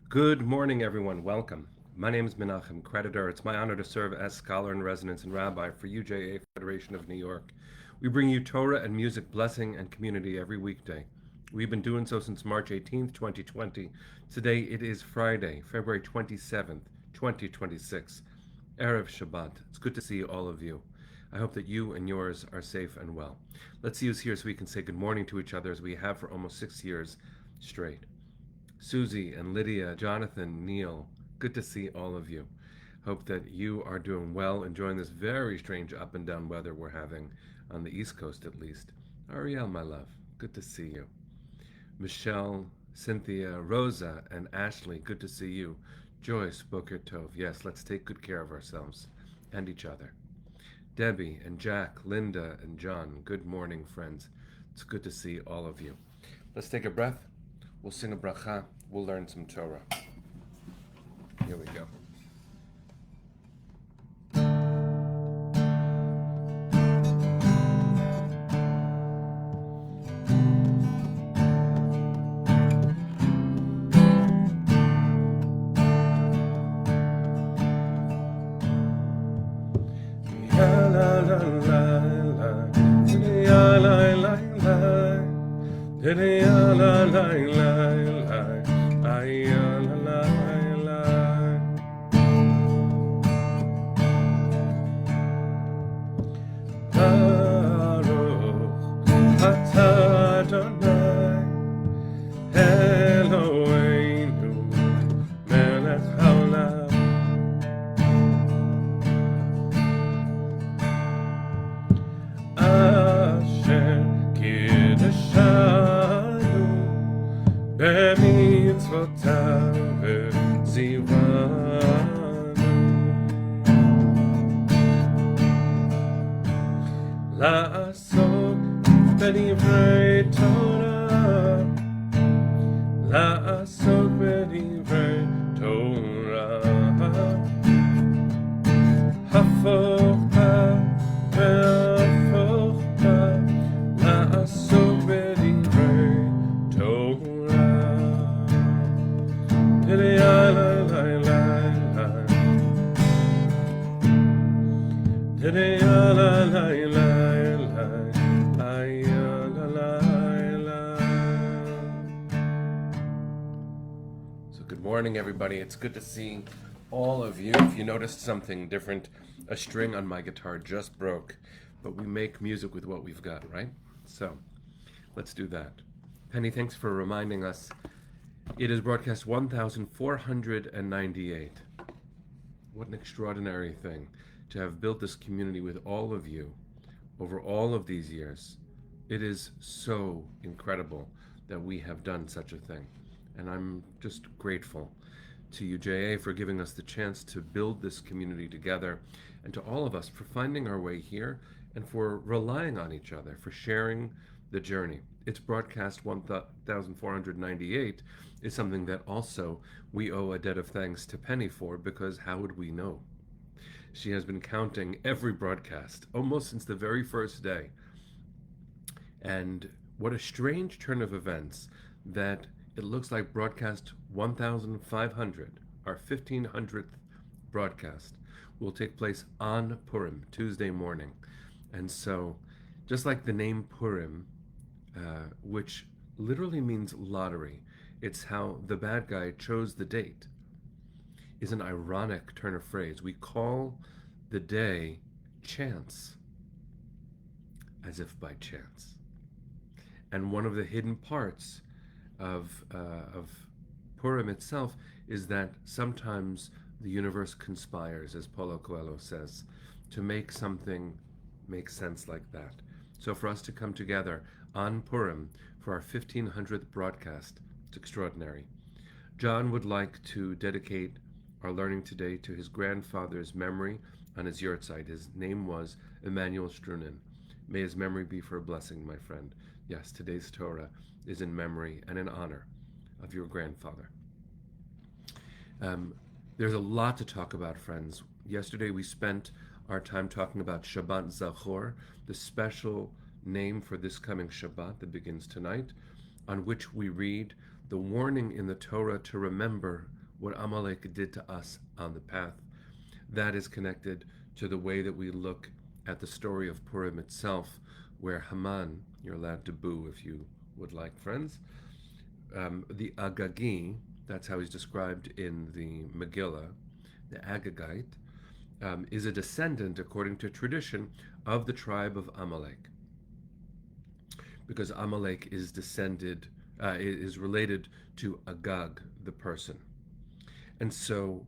Good morning, everyone. Welcome. My name is Menachem Creditor. It's my honor to serve as scholar in residence and rabbi for UJA Federation of New York. We bring you Torah and music, blessing, and community every weekday. We've been doing so since March 18th, 2020. Today it is Friday, February 27th, 2026, Erev Shabbat. It's good to see all of you. I hope that you and yours are safe and well. Let's see who's here so we can say good morning to each other as we have for almost 6 years straight. Susie and Lydia, Jonathan, Neil, good to see all of you. Hope that you are doing well, enjoying this very strange up and down weather we're having on the East Coast at least. Ariel, my love, good to see you. Michelle, Cynthia, Rosa, and Ashley, good to see you. Joyce, Boker Tov, yes, let's take good care of ourselves and each other. Debbie and Jack, Linda and John, good morning, friends. It's good to see all of you. Let's take a breath. We'll sing a bracha. We'll learn some Torah. Here we go. לעסוק בדברי תורה, לעסוק בדברי תורה, הפוך בה והפוך בה, לעסוק בדברי תורה. דליה לי לי לי, דליה לי לי לי. Good morning, everybody. It's good to see all of you. If you noticed something different, a string on my guitar just broke, but we make music with what we've got, right? So let's do that. Penny, thanks for reminding us. It is broadcast 1498. What an extraordinary thing to have built this community with all of you over all of these years. It is so incredible that we have done such a thing. And I'm just grateful to UJA for giving us the chance to build this community together, and to all of us for finding our way here and for relying on each other, for sharing the journey. Its broadcast 1498 is something that also we owe a debt of thanks to Penny for, because how would we know? She has been counting every broadcast almost since the very first day. And what a strange turn of events that it looks like broadcast 1500, our 1500th broadcast, will take place on Purim, Tuesday morning. And so, just like the name Purim, which literally means lottery, it's how the bad guy chose the date, is an ironic turn of phrase. We call the day chance, as if by chance. And one of the hidden parts of Purim itself is that sometimes the universe conspires, as Paulo Coelho says, to make something make sense like that. So for us to come together on Purim for our 1500th broadcast, it's extraordinary. John would like to dedicate our learning today to his grandfather's memory on his yahrzeit. His name was Emanuel Strunin. May his memory be for a blessing, my friend. Yes, today's Torah is in memory and in honor of your grandfather. There's a lot to talk about, friends. Yesterday we spent our time talking about Shabbat Zachor, the special name for this coming Shabbat that begins tonight, on which we read the warning in the Torah to remember what Amalek did to us on the path. That is connected to the way that we look at the story of Purim itself, where Haman, you're allowed to boo if you would like, friends, the Agagi, that's how he's described in the Megillah, the Agagite, is a descendant, according to tradition, of the tribe of Amalek, because Amalek is related to Agag, the person. And so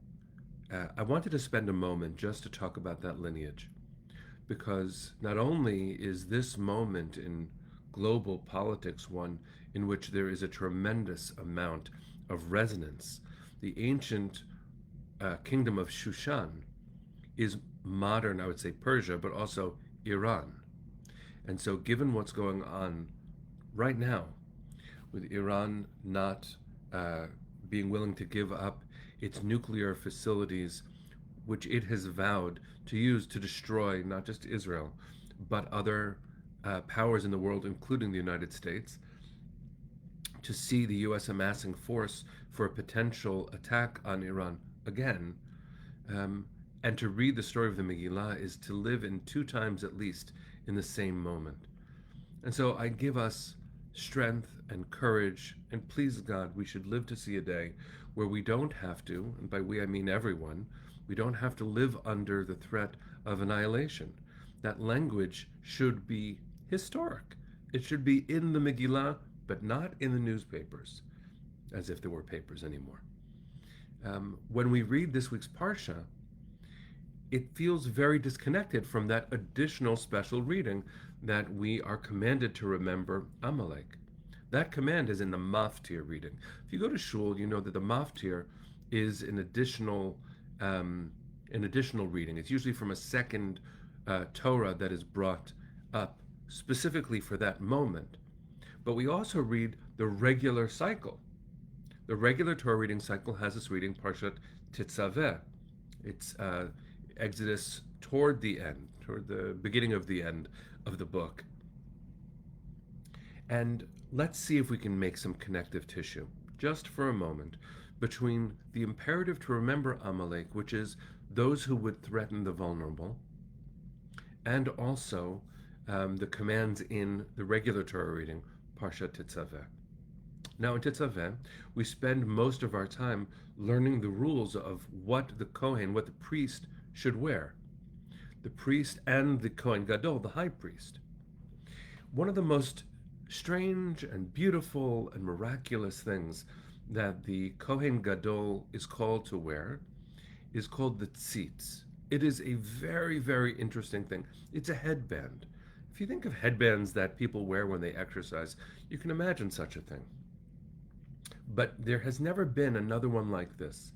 I wanted to spend a moment just to talk about that lineage, because not only is this moment in global politics one in which there is a tremendous amount of resonance, the ancient kingdom of Shushan is modern, I would say, Persia, but also Iran. And so, given what's going on right now, with Iran not being willing to give up its nuclear facilities, which it has vowed to use to destroy not just Israel, but other powers in the world, including the United States, to see the U.S. amassing force for a potential attack on Iran again, and to read the story of the Megillah is to live in two times at least in the same moment. And so I give us strength and courage, and please God, we should live to see a day where we don't have to, and by we I mean everyone, we don't have to live under the threat of annihilation. That language should be historic. It should be in the Megillah, but not in the newspapers, as if there were papers anymore. When we read this week's Parsha, it feels very disconnected from that additional special reading that we are commanded to remember Amalek. That command is in the Maftir reading. If you go to Shul, you know that the Maftir is an additional reading. It's usually from a second Torah that is brought up specifically for that moment. But we also read the regular cycle. The regular Torah reading cycle has us reading Parshat Tetzaveh. It's Exodus toward the end, toward the beginning of the end of the book. And let's see if we can make some connective tissue, just for a moment, between the imperative to remember Amalek, which is those who would threaten the vulnerable, and also the commands in the regular Torah reading, Parshat Tetzaveh. Now in Tetzaveh, we spend most of our time learning the rules of what the Kohen, what the priest should wear. The priest and the Kohen Gadol, the high priest. One of the most strange and beautiful and miraculous things that the Kohen Gadol is called to wear is called the tzitz. It is a very, very interesting thing. It's a headband. If you think of headbands that people wear when they exercise, you can imagine such a thing. But there has never been another one like this.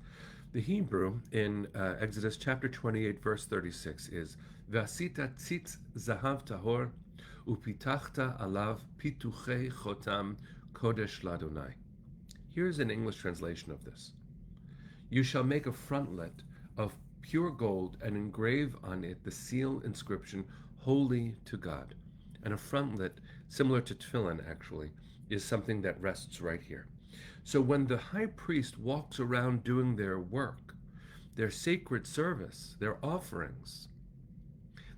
The Hebrew in Exodus chapter 28, verse 36 is V'asita tzitz zahav tahor upitachta alav pituchei chotam kodesh ladonai. Here's an English translation of this. You shall make a frontlet of pure gold and engrave on it the seal inscription, Holy to God. And a frontlet, similar to tefillin actually, is something that rests right here. So when the high priest walks around doing their work, their sacred service, their offerings,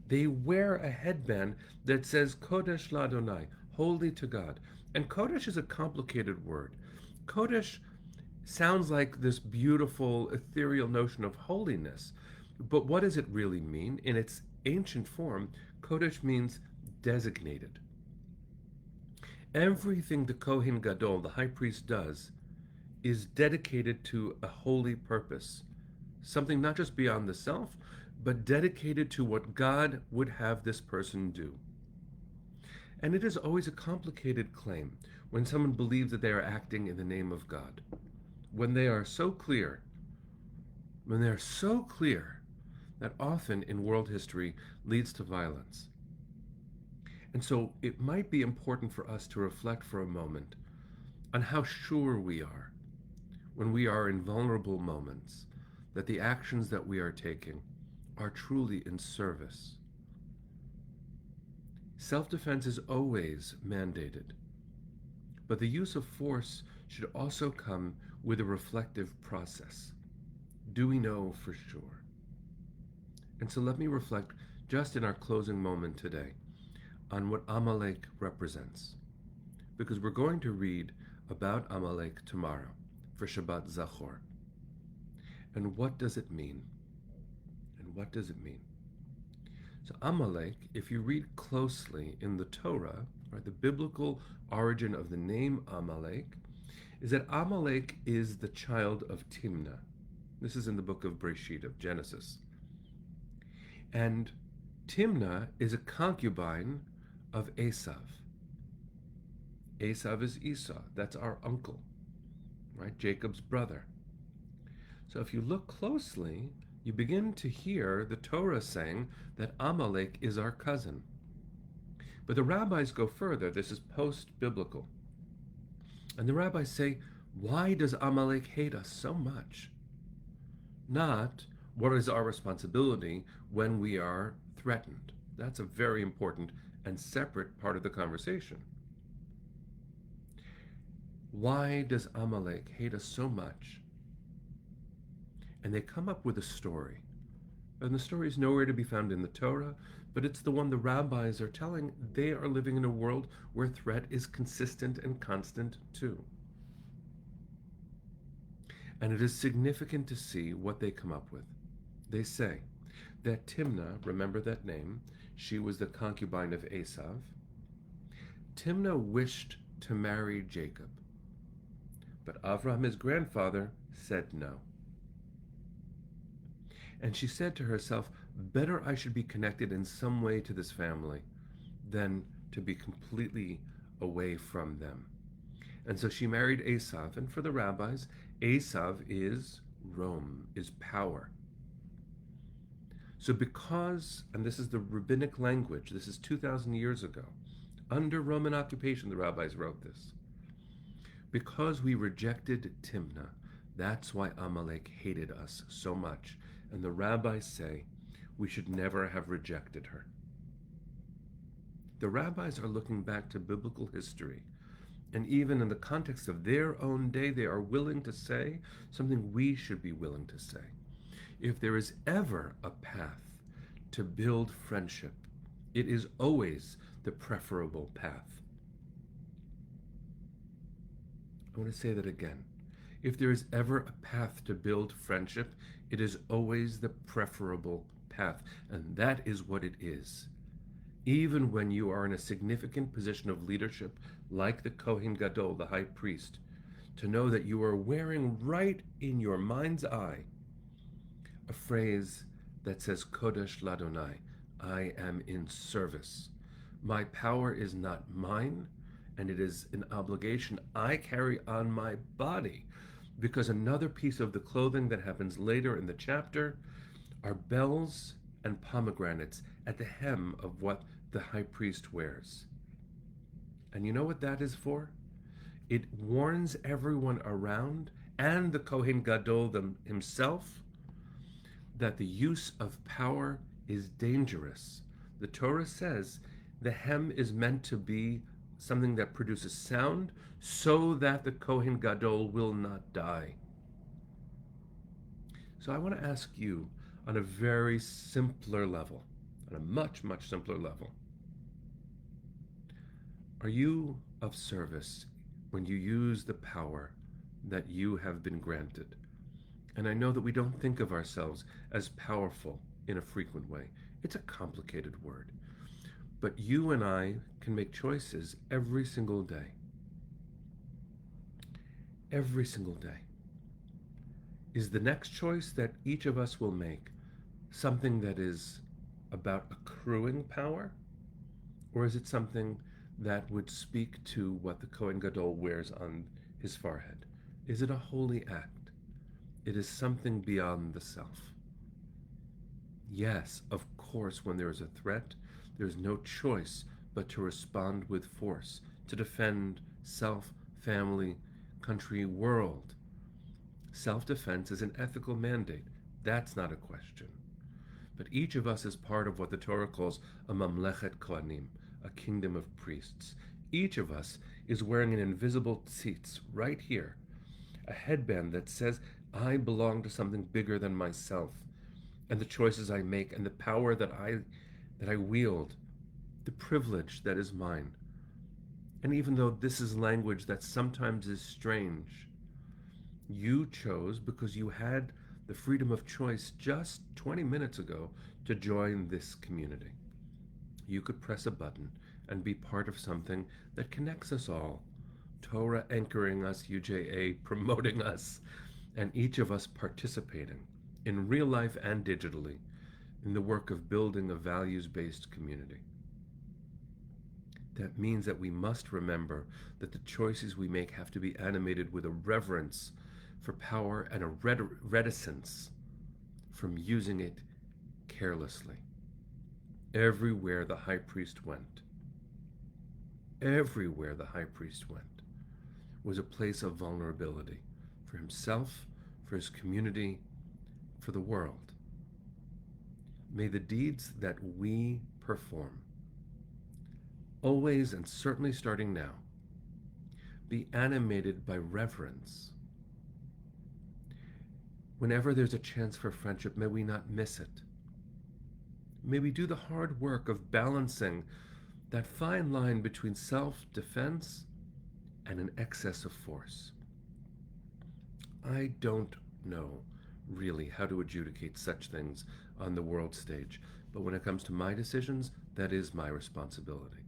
they wear a headband that says Kodesh Ladonai, holy to God. And Kodesh is a complicated word. Kodesh sounds like this beautiful, ethereal notion of holiness. But what does it really mean? In its ancient form, Kodesh means designated. Everything the Kohen Gadol, the high priest, does is dedicated to a holy purpose, something not just beyond the self, but dedicated to what God would have this person do. And it is always a complicated claim when someone believes that they are acting in the name of God. When they are so clear, that often in world history leads to violence. And so it might be important for us to reflect for a moment on how sure we are when we are in vulnerable moments that the actions that we are taking are truly in service. Self-defense is always mandated, but the use of force should also come with a reflective process. do we know for sure? And so let me reflect just in our closing moment today on what Amalek represents. Because we're going to read about Amalek tomorrow for Shabbat Zachor. And what does it mean? And what does it mean? So Amalek, if you read closely in the Torah, right, the biblical origin of the name Amalek is that Amalek is the child of Timnah. This is in the book of Breshit, of Genesis. And Timnah is a concubine of Esav. Esav is Esau. That's our uncle, right? Jacob's brother. So if you look closely, you begin to hear the Torah saying that Amalek is our cousin. But the rabbis go further. This is post-biblical. And the rabbis say, why does Amalek hate us so much? Not what is our responsibility when we are threatened. That's a very important and separate part of the conversation. Why does Amalek hate us so much? And they come up with a story. And the story is nowhere to be found in the Torah, but it's the one the rabbis are telling. They are living in a world where threat is consistent and constant too. And it is significant to see what they come up with. They say that Timnah, remember that name, she was the concubine of Esav. Timnah wished to marry Jacob, but Avraham, his grandfather, said no. And she said to herself, better I should be connected in some way to this family than to be completely away from them. And so she married Esav, and for the rabbis, Esav is Rome, is power. So because, and this is the rabbinic language, this is 2,000 years ago, under Roman occupation, the rabbis wrote this. Because we rejected Timnah, that's why Amalek hated us so much. And the rabbis say we should never have rejected her. The rabbis are looking back to biblical history, and even in the context of their own day, they are willing to say something we should be willing to say. If there is ever a path to build friendship, it is always the preferable path. I want to say that again. If there is ever a path to build friendship, it is always the preferable path. And that is what it is. Even when you are in a significant position of leadership, like the Kohen Gadol, the high priest, to know that you are wearing right in your mind's eye a phrase that says, Kodesh Ladonai, I am in service. My power is not mine, and it is an obligation I carry on my body. Because another piece of the clothing that happens later in the chapter are bells and pomegranates at the hem of what the high priest wears. And you know what that is for? It warns everyone around, and the Kohen Gadol himself, that the use of power is dangerous. The Torah says the hem is meant to be something that produces sound so that the Kohen Gadol will not die. So I want to ask you on a very simpler level, on a much, much simpler level. Are you of service when you use the power that you have been granted? And I know that we don't think of ourselves as powerful in a frequent way. It's a complicated word. But you and I can make choices every single day. Every single day. Is the next choice that each of us will make something that is about accruing power? Or is it something that would speak to what the Kohen Gadol wears on his forehead? Is it a holy act? It is something beyond the self. Yes, of course, when there is a threat, there is no choice but to respond with force, to defend self, family, country, world. Self-defense is an ethical mandate. That's not a question. But each of us is part of what the Torah calls a mamlechet kohanim, a kingdom of priests. Each of us is wearing an invisible tzitz right here, a headband that says, I belong to something bigger than myself and the choices I make and the power that I wield, the privilege that is mine. And even though this is language that sometimes is strange, you chose because you had the freedom of choice just 20 minutes ago to join this community. You could press a button and be part of something that connects us all. Torah anchoring us, UJA promoting us, and each of us participating in real life and digitally in the work of building a values-based community. That means that we must remember that the choices we make have to be animated with a reverence for power and a reticence from using it carelessly. Everywhere the high priest went, everywhere the high priest went, was a place of vulnerability for himself, for his community, for the world. May the deeds that we perform, always and certainly starting now, be animated by reverence. Whenever there's a chance for friendship, may we not miss it. May we do the hard work of balancing that fine line between self-defense and an excess of force. I don't know really how to adjudicate such things on the world stage, but when it comes to my decisions, that is my responsibility.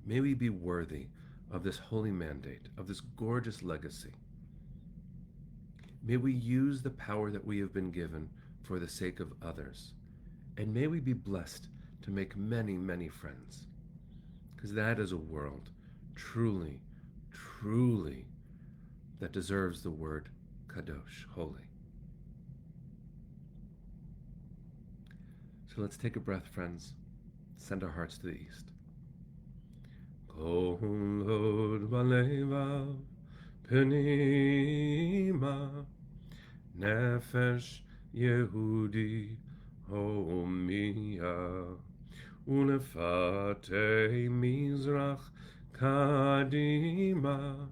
May we be worthy of this holy mandate, of this gorgeous legacy. May we use the power that we have been given for the sake of others. And may we be blessed to make many, many friends. Because that is a world truly, truly that deserves the word kadosh, holy. So let's take a breath, friends. Send our hearts to the east. Kol hod balevav penima nefesh Yehudi homia ulefate mizrach kadima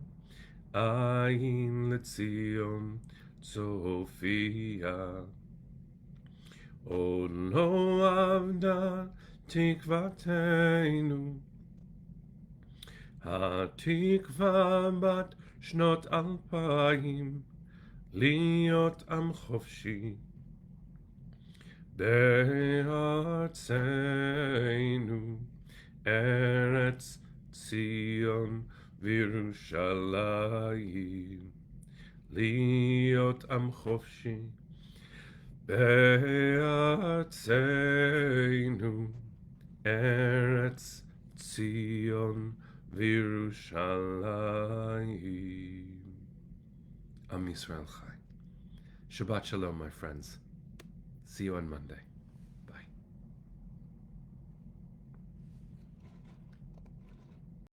ayin letzion tzofia od lo avda tikvateinu התקווה בת שנות 2000 להיות עם חופשי בארצנו ארץ ציון וירושלים להיות עם חופשי בארצנו ארץ ציון Virushalayim. Am Yisrael Chai. Shabbat Shalom, my friends. See you on Monday.